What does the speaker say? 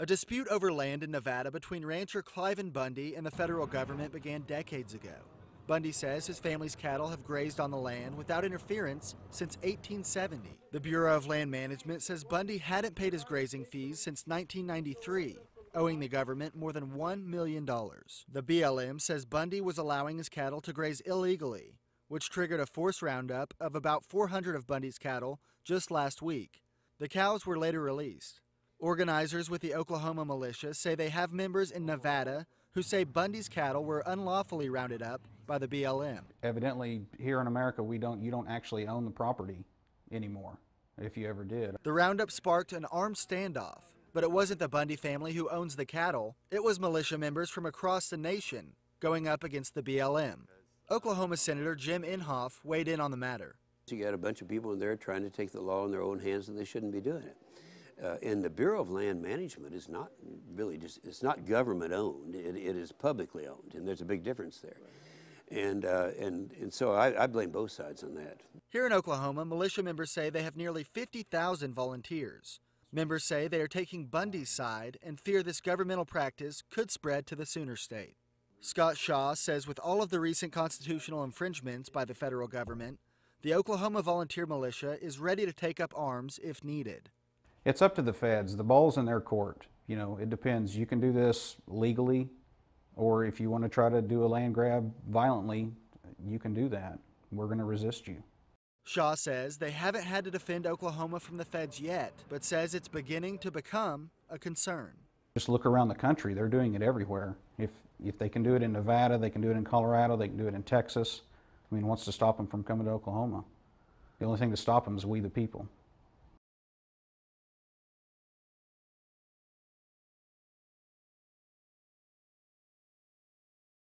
A dispute over land in Nevada between rancher Cliven Bundy and the federal government began decades ago. Bundy says his family's cattle have grazed on the land without interference since 1870. The Bureau of Land Management says Bundy hadn't paid his grazing fees since 1993, owing the government more than $1 million. The BLM says Bundy was allowing his cattle to graze illegally, which triggered a forced roundup of about 400 of Bundy's cattle just last week. The cows were later released. Organizers with the Oklahoma Militia say they have members in Nevada who say Bundy's cattle were unlawfully rounded up by the BLM. Evidently, here in America, you don't actually own the property anymore, if you ever did. The roundup sparked an armed standoff, but it wasn't the Bundy family who owns the cattle. It was militia members from across the nation going up against the BLM. Oklahoma Senator Jim Inhofe weighed in on the matter. You got a bunch of people in there trying to take the law in their own hands, and they shouldn't be doing it. And the Bureau of Land Management is not really it's not government owned, it is publicly owned, and there's a big difference there. And so I blame both sides on that. Here in Oklahoma, militia members say they have nearly 50,000 volunteers. Members say they are taking Bundy's side and fear this governmental practice could spread to the Sooner State. Scott Shaw says with all of the recent constitutional infringements by the federal government, the Oklahoma Volunteer Militia is ready to take up arms if needed. It's up to the feds. The ball's in their court. You know, it depends. You can do this legally, or if you want to try to do a land grab violently, you can do that. We're going to resist you. Shaw says they haven't had to defend Oklahoma from the feds yet, but says it's beginning to become a concern. Just look around the country. They're doing it everywhere. If they can do it in Nevada, they can do it in Colorado, they can do it in Texas. I mean, what's to stop them from coming to Oklahoma? The only thing to stop them is we the people.